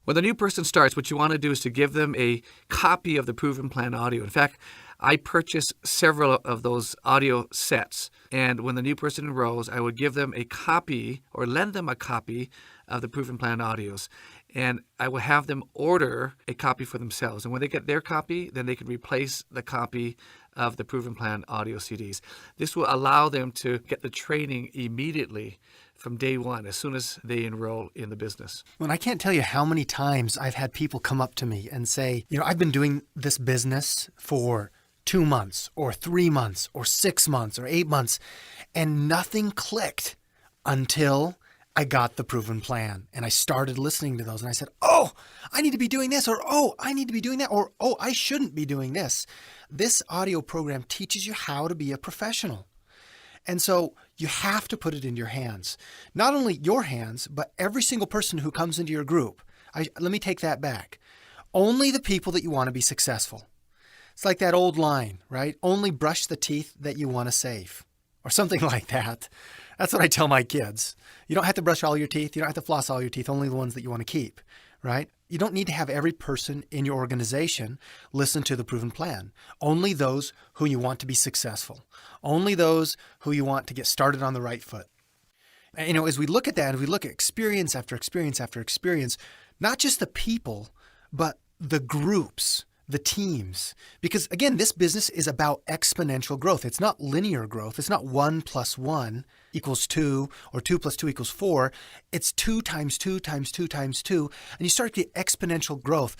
When the new person starts, what you want to do is to give them a copy of the Proven Plan audio. In fact, I purchased several of those audio sets. And when the new person enrolls, I would give them a copy or lend them a copy of the Proven Plan audios. And I will have them order a copy for themselves. And when they get their copy, then they can replace the copy of the Proven Plan audio CDs. This will allow them to get the training immediately from day one, as soon as they enroll in the business. Well, I can't tell you how many times I've had people come up to me and say, I've been doing this business for 2 months or 3 months or 6 months or 8 months, and nothing clicked until I got the Proven Plan. And I started listening to those and I said, oh, I need to be doing this, or oh, I need to be doing that, or oh, I shouldn't be doing this. This audio program teaches you how to be a professional. And so you have to put it in your hands. Not only your hands, but every single person who comes into your group. Let me take that back. Only the people that you want to be successful. It's like that old line, right? Only brush the teeth that you want to save, or something like that. That's what I tell my kids. You don't have to brush all your teeth. You don't have to floss all your teeth, only the ones that you want to keep, right? You don't need to have every person in your organization listen to the Proven Plan. Only those who you want to be successful. Only those who you want to get started on the right foot. And, as we look at that, and we look at experience after experience after experience, not just the people, but the groups, the teams. Because again, this business is about exponential growth. It's not linear growth. It's not 1 + 1 = 2 or 2 + 2 = 4. It's 2 × 2 × 2 × 2. And you start to get exponential growth.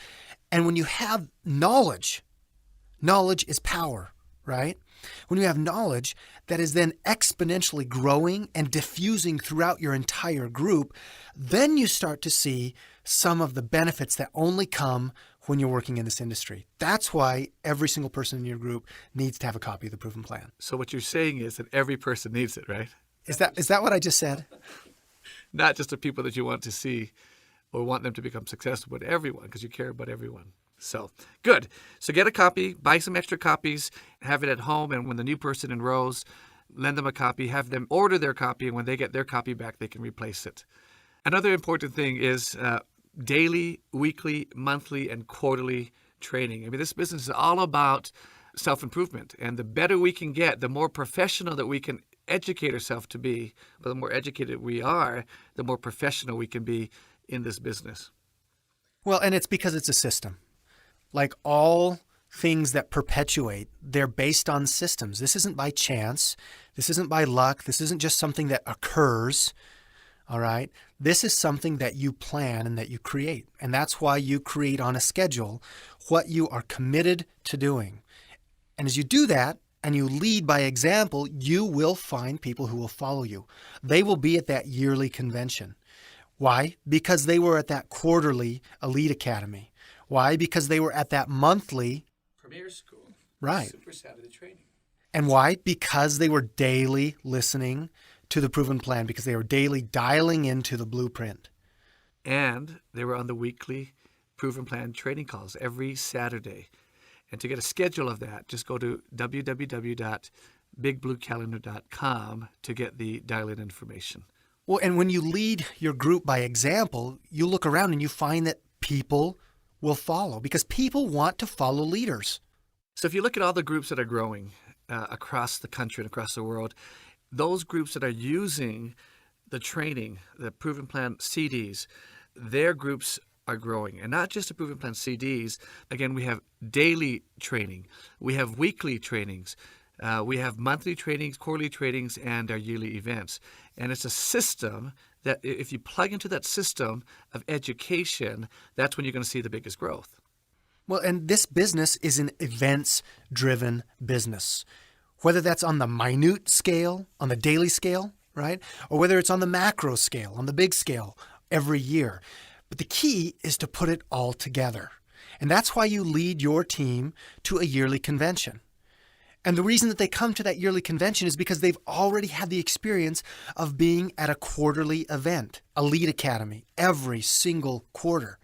And when you have knowledge is power, right? When you have knowledge that is then exponentially growing and diffusing throughout your entire group, then you start to see some of the benefits that only come when you're working in this industry. That's why every single person in your group needs to have a copy of the Proven Plan. So what you're saying is that every person needs it, right? Is that what I just said? Not just the people that you want to see or want them to become successful, but everyone, because you care about everyone. So good. So get a copy, buy some extra copies, have it at home, and when the new person enrolls, lend them a copy, have them order their copy, and when they get their copy back, they can replace it. Another important thing is daily, weekly, monthly, and quarterly training. I mean, this business is all about self-improvement, and the better we can get, the more professional that we can educate ourselves to be, but the more educated we are, the more professional we can be in this business. Well, and it's because it's a system. Like all things that perpetuate, they're based on systems. This isn't by chance. This isn't by luck. This isn't just something that occurs. All right. This is something that you plan and that you create. And that's why you create on a schedule what you are committed to doing. And as you do that and you lead by example, you will find people who will follow you. They will be at that yearly convention. Why? Because they were at that quarterly Elite Academy. Why? Because they were at that monthly Premier School. Right. Super Saturday training. And why? Because they were daily listening to the Proven Plan, because they were daily dialing into the blueprint. And they were on the weekly Proven Plan training calls every Saturday. And to get a schedule of that, just go to www.bigbluecalendar.com to get the dial-in information. Well, and when you lead your group by example, you look around and you find that people will follow, because people want to follow leaders. So if you look at all the groups that are growing across the country and across the world, those groups that are using the training, the Proven Plan CDs, their groups are growing. And not just the Proven Plan CDs. Again, we have daily training. We have weekly trainings. We have monthly trainings, quarterly trainings, and our yearly events. And it's a system that if you plug into that system of education, that's when you're going to see the biggest growth. Well, and this business is an events-driven business. Whether that's on the minute scale, on the daily scale, right? Or whether it's on the macro scale, on the big scale, every year. But the key is to put it all together. And that's why you lead your team to a yearly convention. And the reason that they come to that yearly convention is because they've already had the experience of being at a quarterly event, Elite Academy, every single quarter.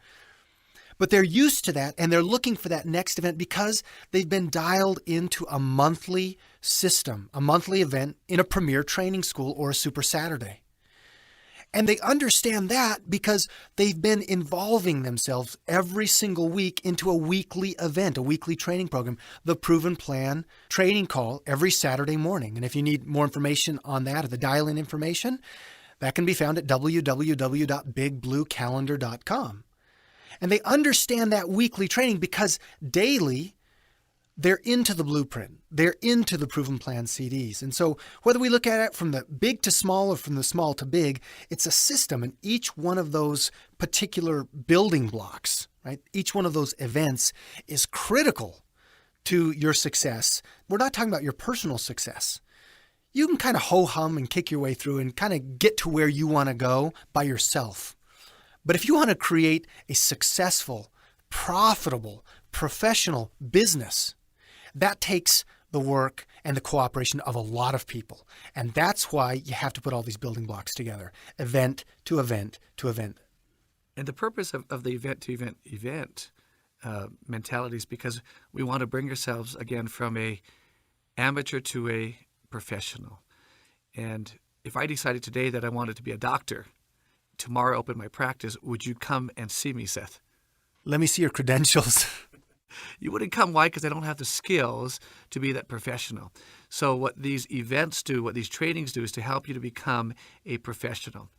But they're used to that, and they're looking for that next event because they've been dialed into a monthly system, a monthly event in a premier training school or a Super Saturday. And they understand that because they've been involving themselves every single week into a weekly event, a weekly training program, the Proven Plan training call every Saturday morning. And if you need more information on that or the dial-in information, that can be found at www.bigbluecalendar.com. And they understand that weekly training because daily they're into the blueprint. They're into the Proven Plan CDs. And so whether we look at it from the big to small or from the small to big, it's a system. And each one of those particular building blocks, right? Each one of those events is critical to your success. We're not talking about your personal success. You can kind of ho-hum and kick your way through and kind of get to where you want to go by yourself. But if you want to create a successful, profitable, professional business, that takes the work and the cooperation of a lot of people. And that's why you have to put all these building blocks together, event to event to event. And the purpose of the event to event mentality is because we want to bring ourselves, again, from a amateur to a professional. And if I decided today that I wanted to be a doctor, tomorrow open my practice, would you come and see me, Seth? Let me see your credentials. You wouldn't come. Why? Because I don't have the skills to be that professional. So what these events do, what these trainings do, is to help you to become a professional.